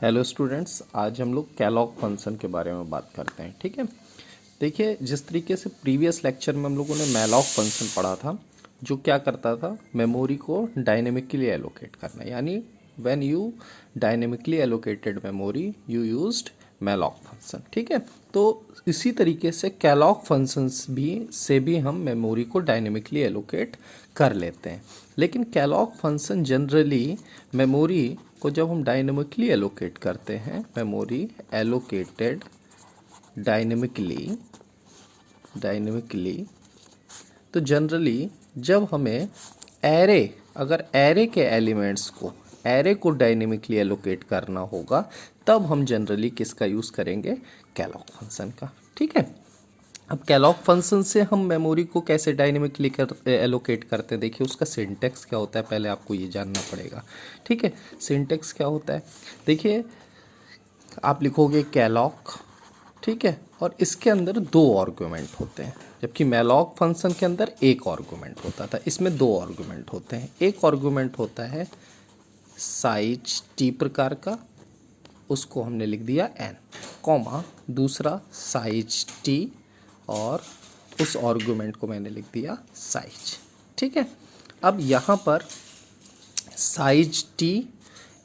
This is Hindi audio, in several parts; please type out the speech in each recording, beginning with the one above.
हेलो स्टूडेंट्स, आज हम लोग कैलॉग फंक्शन के बारे में बात करते हैं। ठीक है, देखिए जिस तरीके से प्रीवियस लेक्चर में हम लोगों ने मैलॉग फंक्शन पढ़ा था, जो क्या करता था, मेमोरी को डायनेमिकली एलोकेट करना, यानी when you dynamically allocated memory you used malloc function. ठीक है, तो इसी तरीके से कैलॉग फंक्शंस भी हम मेमोरी को डायनेमिकली एलोकेट कर लेते हैं। लेकिन कैलॉग फंक्शन जनरली मेमोरी को जब हम डायनेमिकली एलोकेट करते हैं, मेमोरी एलोकेटेड डायनेमिकली, तो जनरली जब हमें अगर एरे के एलिमेंट्स को डायनेमिकली एलोकेट करना होगा, तब हम जनरली किसका यूज़ करेंगे, कैलॉग फंक्शन का। ठीक है, अब कैलॉग फंक्शन से हम मेमोरी को कैसे डायनेमिकली एलोकेट करते हैं, देखिए उसका सिंटेक्स क्या होता है, पहले आपको ये जानना पड़ेगा। ठीक है, सिंटेक्स क्या होता है, देखिए आप लिखोगे कैलॉग, ठीक है, और इसके अंदर दो आर्गुमेंट होते हैं, जबकि मैलॉग फंक्शन के अंदर एक आर्गुमेंट होता था, इसमें दो आर्गुमेंट होते हैं। एक आर्गुमेंट होता है साइज टी प्रकार का, उसको हमने लिख दिया n, कॉमा दूसरा साइज t और उस आर्गुमेंट को मैंने लिख दिया साइज। ठीक है, अब यहाँ पर size t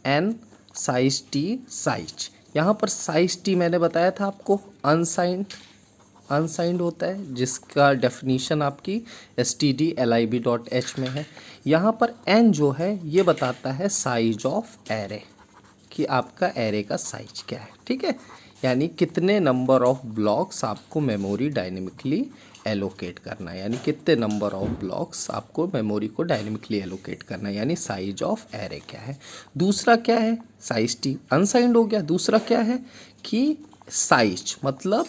n, size t size, यहाँ पर साइज t मैंने बताया था आपको अनसाइंड होता है, जिसका डेफिनीशन आपकी stdlib.h में है। यहाँ पर n जो है ये बताता है साइज ऑफ एरे, कि आपका एरे का साइज क्या है। ठीक है, यानी कितने नंबर ऑफ ब्लॉक्स आपको मेमोरी डायनेमिकली एलोकेट करना है, यानी कितने नंबर ऑफ ब्लॉक्स आपको मेमोरी को डायनेमिकली एलोकेट करना है, यानी साइज ऑफ एरे क्या है। दूसरा क्या है, साइज टी अनसाइंड हो गया। दूसरा क्या है कि साइज मतलब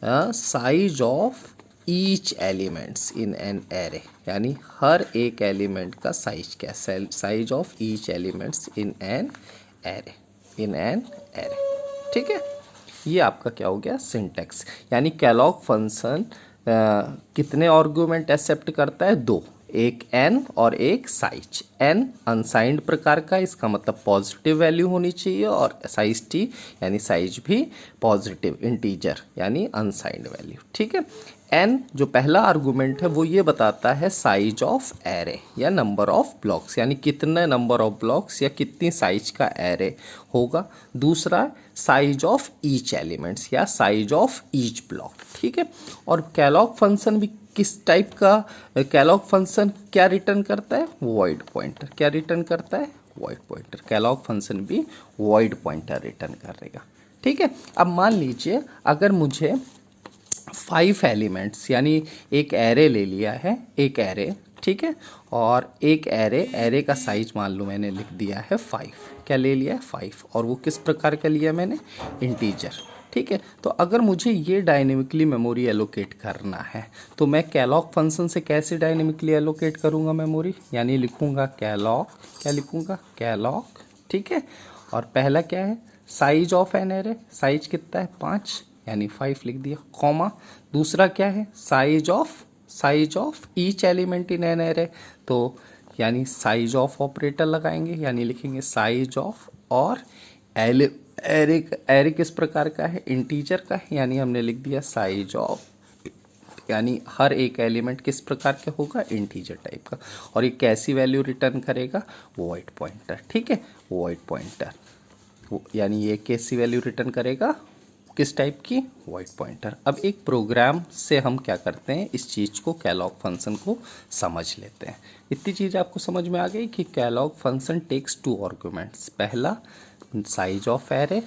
size of each elements in an array, यानी हर एक एलिमेंट का साइज क्या है, size of each elements in an array. ठीक है, ये आपका क्या हो गया, सिंटेक्स। यानी कैलॉग फंक्शन कितने आर्गुमेंट एक्सेप्ट करता है, दो, एक n और एक साइज। n अनसाइंड प्रकार का, इसका मतलब पॉजिटिव वैल्यू होनी चाहिए, और साइज t यानी साइज भी पॉजिटिव इंटीजर यानी अनसाइंड वैल्यू। ठीक है, n जो पहला आर्गुमेंट है वो ये बताता है साइज ऑफ एरे या नंबर ऑफ ब्लॉक्स, यानी कितने नंबर ऑफ ब्लॉक्स या कितनी साइज का एरे होगा। दूसरा साइज ऑफ ईच एलिमेंट्स या साइज ऑफ ईच ब्लॉक। ठीक है, और कैलॉग फंक्शन भी किस टाइप का, कैलॉग फंक्शन क्या रिटर्न करता है, वॉइड पॉइंटर। क्या रिटर्न करता है, वॉइड पॉइंटर। कैलॉग फंक्शन भी वॉइड पॉइंटर रिटर्न करेगा। ठीक है, अब मान लीजिए अगर मुझे 5 एलिमेंट्स यानी एक एरे ले लिया है, एक एरे, ठीक है, और एक एरे का साइज मान लो मैंने लिख दिया है 5। क्या ले लिया है, 5, और वो किस प्रकार का लिया मैंने, इंटीजर। ठीक है, तो अगर मुझे ये डायनेमिकली मेमोरी एलोकेट करना है, तो मैं कैलॉग फंक्शन से कैसे डायनेमिकली एलोकेट करूँगा मेमोरी, यानी लिखूँगा कैलॉग, क्या लिखूँगा, कैलॉग। ठीक है, और पहला क्या है, size of an array, size कितना है 5, यानी 5 लिख दिया, कॉमा दूसरा क्या है, size of each element in an array, तो यानी साइज ऑफ ऑपरेटर लगाएंगे, यानी लिखेंगे साइज ऑफ, और एरे किस प्रकार का है, इंटीजर का है, यानी हमने लिख दिया साइज ऑफ, यानी हर एक एलिमेंट किस प्रकार का होगा, इंटीजर टाइप का, और ये कैसी वैल्यू रिटर्न करेगा, वॉइड पॉइंटर। ठीक है, वॉइड पॉइंटर, यानी ये कैसी वैल्यू रिटर्न करेगा, किस टाइप की, वॉइड पॉइंटर। अब एक प्रोग्राम से हम क्या करते हैं, इस चीज़ को, कैलॉग फंक्शन को समझ लेते हैं। इतनी चीज़ आपको समझ में आ गई कि कैलॉग फंक्शन टेक्स 2 आर्गुमेंट्स, पहला साइज ऑफ एरे,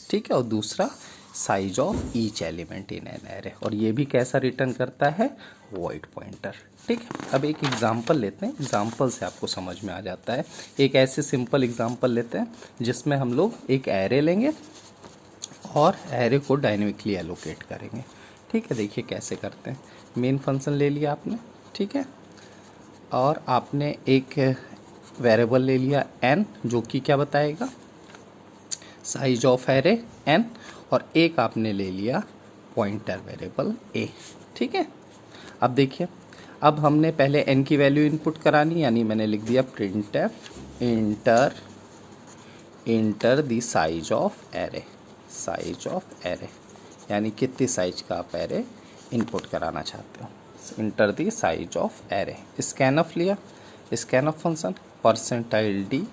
ठीक है, और दूसरा size of each element in an array, और ये भी कैसा रिटर्न करता है, वॉइड पॉइंटर। ठीक है, अब एक एग्जाम्पल लेते हैं, एग्जाम्पल से आपको समझ में आ जाता है। एक ऐसे सिंपल एग्जाम्पल लेते हैं जिसमें हम लोग एक एरे लेंगे और एरे को डायनेमिकली एलोकेट करेंगे। ठीक है, देखिए कैसे करते हैं। मेन फंक्शन ले लिया आपने, ठीक है, और आपने एक वेरिएबल ले लिया n, जो कि क्या बताएगा, साइज ऑफ एरे n, और एक आपने ले लिया पॉइंटर वेरिएबल a। ठीक है, अब देखिए, अब हमने पहले n की वैल्यू इनपुट करानी, यानी मैंने लिख दिया printf inter inter the size of array, size of array यानी कितनी साइज का आप एरे इनपुट कराना चाहते हो। Enter the size of array, scanf लिया, scanf function percentile D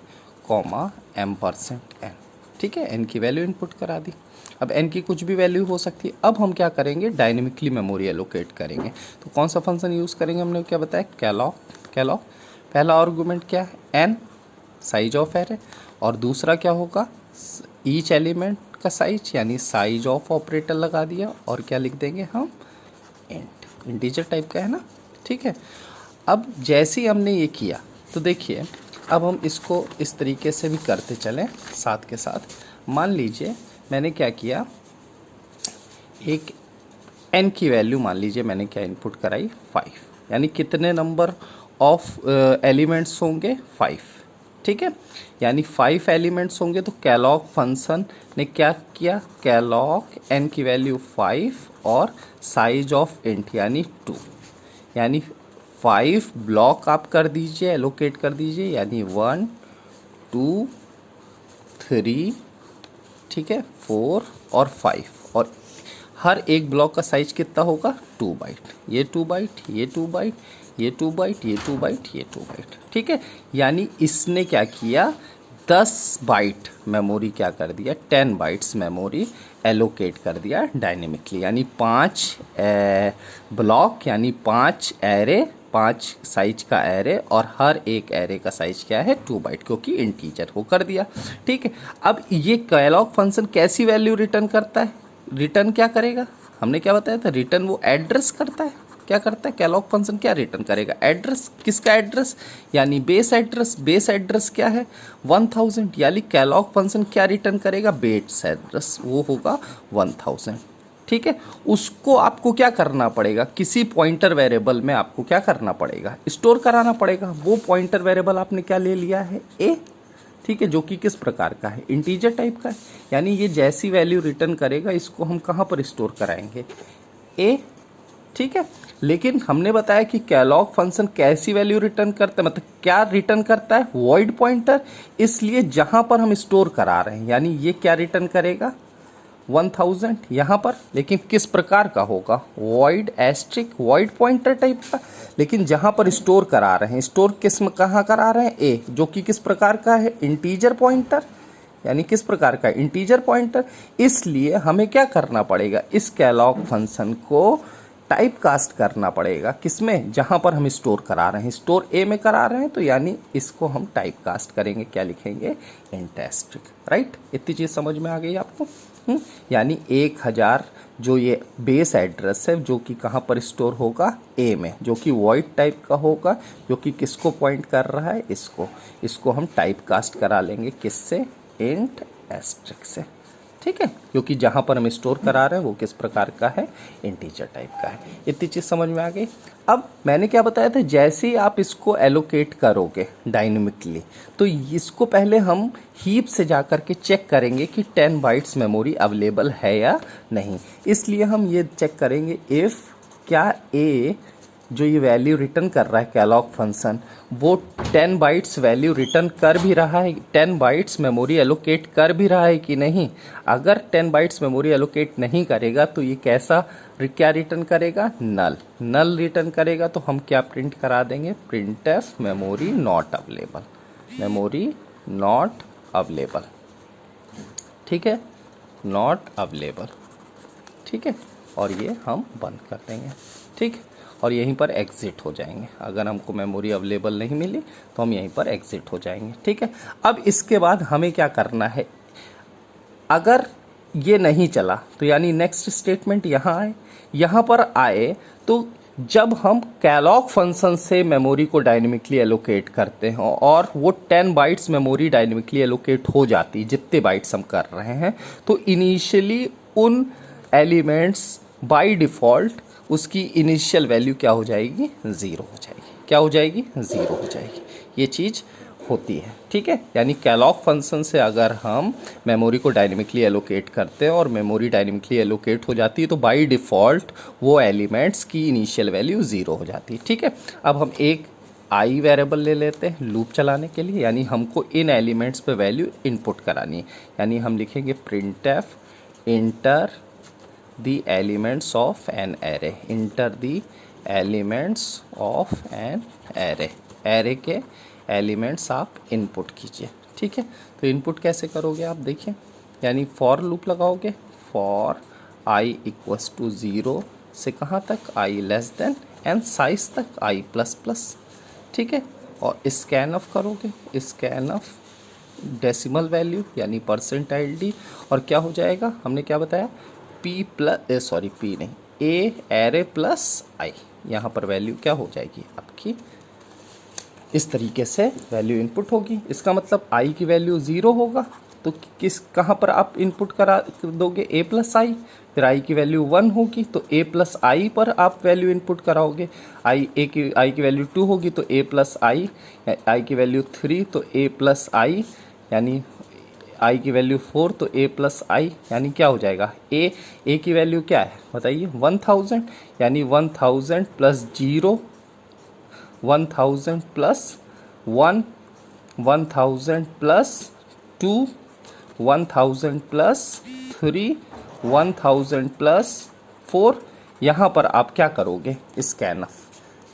comma m%n, ठीक है, n की वैल्यू इनपुट करा दी। अब n की कुछ भी वैल्यू हो सकती है। अब हम क्या करेंगे, डायनेमिकली मेमोरी एलोकेट करेंगे। तो कौन सा फंक्शन यूज़ करेंगे, हमने क्या बताया, कैलॉग। कैलॉग पहला आर्गुमेंट क्या है, n साइज ऑफ एरे, और दूसरा क्या होगा, ईच एलिमेंट का साइज यानी साइज ऑफ ऑपरेटर लगा दिया, और क्या लिख देंगे हम, इंट, इंटीजर टाइप का है ना, ठीक है। अब जैसे ही हमने ये किया तो देखिए अब हम इसको इस तरीके से भी करते चलें साथ के साथ। मान लीजिए मैंने क्या किया, एक n की वैल्यू मान लीजिए मैंने क्या इनपुट कराई, 5, यानी कितने नंबर ऑफ एलिमेंट्स होंगे, 5, ठीक है, यानी 5 एलिमेंट्स होंगे। तो कैलॉग फंक्शन ने क्या किया, कैलॉग n की वैल्यू 5 और साइज ऑफ इंट यानी 2, यानी 5 ब्लॉक आप कर दीजिए, एलोकेट कर दीजिए, यानी 1 2 3, ठीक है, 4 और 5, और हर एक ब्लॉक का साइज कितना होगा, 2 बाइट, ये 2 बाइट, ये 2 बाइट, ये 2 बाइट, ये 2 बाइट, ये 2 बाइट, ठीक है। यानी इसने क्या किया, 10 बाइट मेमोरी क्या कर दिया, 10 बाइट्स मेमोरी एलोकेट कर दिया डायनेमिकली, यानी 5 ब्लॉक यानी 5 एरे, 5 साइज का एरे, और हर एक एरे का साइज क्या है, 2 बाइट, क्योंकि इंटीजर को कर दिया, ठीक है। अब ये कैलॉग फंक्शन कैसी वैल्यू रिटर्न करता है, रिटर्न क्या करेगा, हमने क्या बताया था, रिटर्न वो एड्रेस करता है, क्या करता है, कैलॉग फंक्शन क्या रिटर्न करेगा, एड्रेस, किसका एड्रेस, यानी बेस एड्रेस, बेस एड्रेस क्या है 1000, यानी कैलॉग फंक्शन क्या रिटर्न करेगा, बेस एड्रेस, वो होगा 1000, ठीक है। उसको आपको क्या करना पड़ेगा, किसी पॉइंटर वेरिएबल में आपको क्या करना पड़ेगा, स्टोर कराना पड़ेगा। वो पॉइंटर वेरिएबल आपने क्या ले लिया है, ए, ठीक है, जो कि किस प्रकार का है, इंटीजर टाइप का है, यानी ये जैसी वैल्यू रिटर्न करेगा इसको हम कहाँ पर स्टोर कराएंगे, ए, ठीक है। लेकिन हमने बताया कि कैलॉग फंक्शन कैसी वैल्यू रिटर्न करता है, मतलब क्या रिटर्न करता है, वॉइड पॉइंटर, इसलिए जहां पर हम स्टोर करा रहे हैं, यानी ये क्या रिटर्न करेगा 1000 यहाँ पर, लेकिन किस प्रकार का होगा, void asterisk, void pointer type का, लेकिन जहां पर स्टोर करा रहे हैं, स्टोर किस में कहाँ करा रहे हैं, ए, जो कि किस प्रकार का है, इंटीजर पॉइंटर, यानी किस प्रकार का, इंटीजर पॉइंटर। इसलिए हमें क्या करना पड़ेगा, इस कैलॉग फंक्शन को टाइप कास्ट करना पड़ेगा, किसमें, जहां पर हम स्टोर करा रहे हैं, स्टोर ए में करा रहे हैं, तो यानी इसको हम टाइप कास्ट करेंगे, क्या लिखेंगे, इंट एस्ट्रिक, राइट। इतनी चीज समझ में आ गई आपको, यानी 1000 जो ये बेस एड्रेस है, जो कि कहाँ पर स्टोर होगा, ए में, जो कि वॉइड टाइप का होगा, जो कि किसको पॉइंट कर रहा है, इसको हम टाइप कास्ट करा लेंगे, किससे, इंट एस्ट्रिक से, ठीक है, क्योंकि जहां पर हम स्टोर करा रहे हैं वो किस प्रकार का है, इंटीजर टाइप का है। इतनी चीज समझ में आ गई। अब मैंने क्या बताया था, जैसे ही आप इसको एलोकेट करोगे डायनेमिकली, तो इसको पहले हम हीप से जाकर के चेक करेंगे कि 10 बाइट्स मेमोरी अवेलेबल है या नहीं। इसलिए हम ये चेक करेंगे इफ़ क्या ए जो ये वैल्यू रिटर्न कर रहा है कैलॉग फंक्शन, वो 10 बाइट्स वैल्यू रिटर्न कर भी रहा है, 10 बाइट्स मेमोरी एलोकेट कर भी रहा है कि नहीं। अगर 10 बाइट्स मेमोरी एलोकेट नहीं करेगा तो ये कैसा, क्या रिटर्न करेगा, नल, नल रिटर्न करेगा। तो हम क्या प्रिंट करा देंगे, printf memory not available, memory not available, ठीक है, नॉट अवेलेबल, ठीक है, और ये हम बंद कर देंगे, ठीक, और यहीं पर एग्जिट हो जाएंगे। अगर हमको मेमोरी अवेलेबल नहीं मिली तो हम यहीं पर एग्जिट हो जाएंगे, ठीक है। अब इसके बाद हमें क्या करना है, अगर ये नहीं चला तो यानी नेक्स्ट स्टेटमेंट यहाँ आए, यहाँ पर आए तो जब हम कैलॉग फंक्शन से मेमोरी को डायनेमिकली एलोकेट करते हैं और वो 10 बाइट्स मेमोरी डायनेमिकली एलोकेट हो जाती है, जितने बाइट्स हम कर रहे हैं, तो इनिशियली उन एलिमेंट्स बाय डिफ़ॉल्ट उसकी इनिशियल वैल्यू क्या हो जाएगी, 0 हो जाएगी, क्या हो जाएगी, 0 हो जाएगी। ये चीज़ होती है, ठीक है। यानी कैलॉग फंक्शन से अगर हम मेमोरी को डायनेमिकली एलोकेट करते हैं और मेमोरी डायनेमिकली एलोकेट हो जाती है तो बाय डिफ़ॉल्ट वो एलिमेंट्स की इनिशियल वैल्यू 0 हो जाती है, ठीक है। अब हम एक आई वेरिएबल ले लेते हैं लूप चलाने के लिए, यानी हमको इन एलिमेंट्स पे वैल्यू इनपुट करानी है। यानी हम लिखेंगे printf enter the elements of an array, enter the elements of an array, array के एलिमेंट्स आप इनपुट कीजिए। ठीक है, तो इनपुट कैसे करोगे आप देखिए, यानी फॉर लूप लगाओगे, फॉर आई इक्वल्स टू 0 से कहाँ तक, आई लेस देन एन साइज तक आई प्लस प्लस। ठीक है, और स्कैन ऑफ करोगे, स्कैन ऑफ डेसिमल वैल्यू यानी परसेंटाइल डी, और क्या हो जाएगा, हमने क्या बताया, पी प्लस सॉरी पी नहीं, ए एरे प्लस आई, यहाँ पर वैल्यू क्या हो जाएगी आपकी, इस तरीके से वैल्यू इनपुट होगी। इसका मतलब आई की वैल्यू 0 होगा तो किस कहाँ पर आप इनपुट करा दोगे, ए प्लस आई, फिर आई की वैल्यू 1 होगी तो ए प्लस आई पर आप वैल्यू इनपुट कराओगे, आई की वैल्यू 2 होगी तो ए प्लस आई की वैल्यू 3 तो ए प्लस आई, यानी आई की वैल्यू 4 तो ए प्लस आई, यानी क्या हो जाएगा, ए की वैल्यू क्या है बताइए 1000, यानी 1000 plus 0, 1000 plus 1, 1000 plus 2, 1000 plus 3, 1000 plus 4, यहाँ पर आप क्या करोगे, स्कैन ऑफ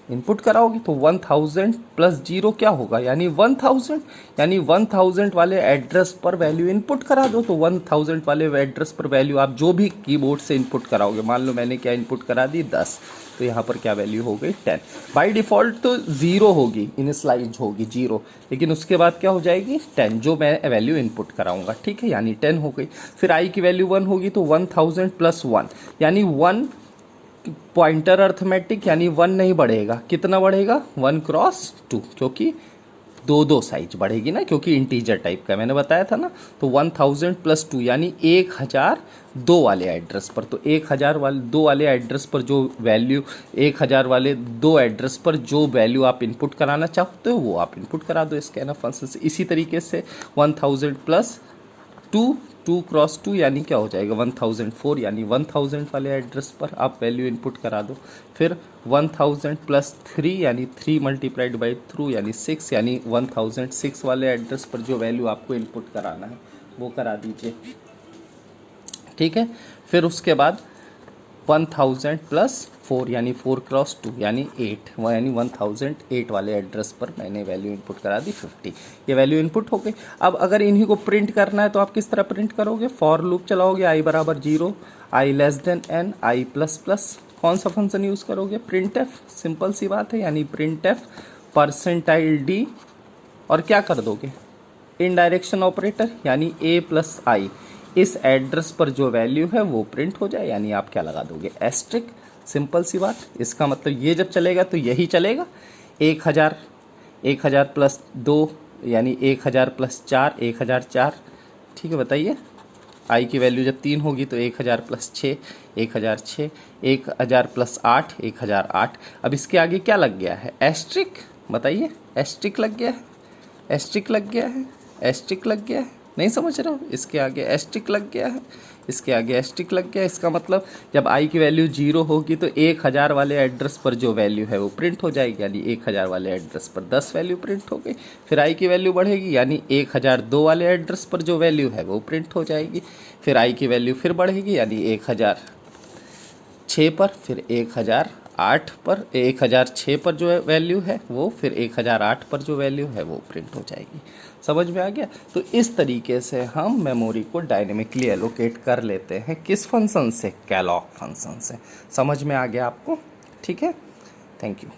इनपुट कराओगे तो 1000 प्लस 0 क्या होगा, यानी 1000, यानी 1000 वाले एड्रेस पर वैल्यू इनपुट करा दो। तो 1000 वाले एड्रेस पर वैल्यू आप जो भी कीबोर्ड से इनपुट कराओगे, मान लो मैंने क्या इनपुट करा दी 10, तो यहाँ पर क्या वैल्यू हो गई 10। बाय डिफ़ॉल्ट तो 0 होगी, इनिशियलाइज होगी 0, लेकिन उसके बाद क्या हो जाएगी 10, जो मैं वैल्यू इनपुट कराऊंगा। ठीक है, यानी 10 हो गई। फिर आई की वैल्यू 1 होगी तो 1000 प्लस 1, यानी 1 पॉइंटर अर्थमेटिक, यानी 1 नहीं बढ़ेगा, कितना बढ़ेगा 1 क्रॉस 2, क्योंकि दो साइज बढ़ेगी ना, क्योंकि इंटीजर टाइप का मैंने बताया था ना। तो 1000 प्लस 2 यानी 1000 दो वाले एड्रेस पर, तो 1000 वाले दो वाले एड्रेस पर जो वैल्यू, 1000 वाले दो एड्रेस पर जो वैल्यू आप इनपुट कराना चाहते हो वो आप इनपुट करा दो स्कैन ऑफ फंक्शन से। इसी तरीके से 1000 प्लस 2 क्रॉस 2 यानी क्या हो जाएगा 1004, यानी 1000 वाले एड्रेस पर आप वैल्यू इनपुट करा दो। फिर 1000 प्लस 3 यानी 3 मल्टीप्लाइड बाई थ्रू यानी 6, यानी 1006 वाले एड्रेस पर जो वैल्यू आपको इनपुट कराना है वो करा दीजिए। ठीक है, फिर उसके बाद 1000 प्लस 4 यानी 4 क्रॉस 2 यानी 8, यानी 1008 वाले एड्रेस पर मैंने वैल्यू इनपुट करा दी 50, ये वैल्यू इनपुट हो गई। अब अगर इन्हीं को प्रिंट करना है तो आप किस तरह प्रिंट करोगे, फॉर लूप चलाओगे, आई बराबर 0, आई लेस देन एन, आई प्लस प्लस, कौन सा फंक्शन यूज़ करोगे, प्रिंट एफ, सिंपल सी बात है, यानी प्रिंट एफ परसेंटाइल डी, और क्या कर दोगे इनडायरेक्शन ऑपरेटर, यानी ए प्लस आई, इस एड्रेस पर जो वैल्यू है वो प्रिंट हो जाए, यानी आप क्या लगा दोगे एस्ट्रिक, सिंपल सी बात। इसका मतलब ये जब चलेगा तो यही चलेगा, 1000 प्लस 2 यानी 1000 प्लस 4 1004। ठीक है, बताइए आई की वैल्यू जब 3 होगी तो 1000 प्लस 6 1006, 1000 प्लस 8 1008। अब इसके आगे क्या लग गया है एस्ट्रिक, बताइए एस्ट्रिक लग गया है, एस्ट्रिक लग गया है, एस्ट्रिक लग गया है, नहीं समझ रहे हो, इसके आगे एस्ट्रिक लग गया है, इसके आगे एस्ट्रिक लग गया है। इसका मतलब जब आई की वैल्यू 0 होगी तो 1000 वाले एड्रेस पर जो वैल्यू है वो प्रिंट हो जाएगी, यानी 1000 वाले एड्रेस पर 10 वैल्यू प्रिंट हो गई। फिर आई की वैल्यू बढ़ेगी, यानी 1002 वाले एड्रेस पर जो वैल्यू है वो प्रिंट हो जाएगी। फिर आई की वैल्यू फिर बढ़ेगी, यानी 1006 पर, फिर 1008 पर, 1006 पर जो वैल्यू है वो, फिर 1008 पर जो वैल्यू है वो प्रिंट हो जाएगी। समझ में आ गया। तो इस तरीके से हम मेमोरी को डायनेमिकली एलोकेट कर लेते हैं, किस फंक्शन से, कैलॉग फंक्शन से। समझ में आ गया आपको, ठीक है, थैंक यू।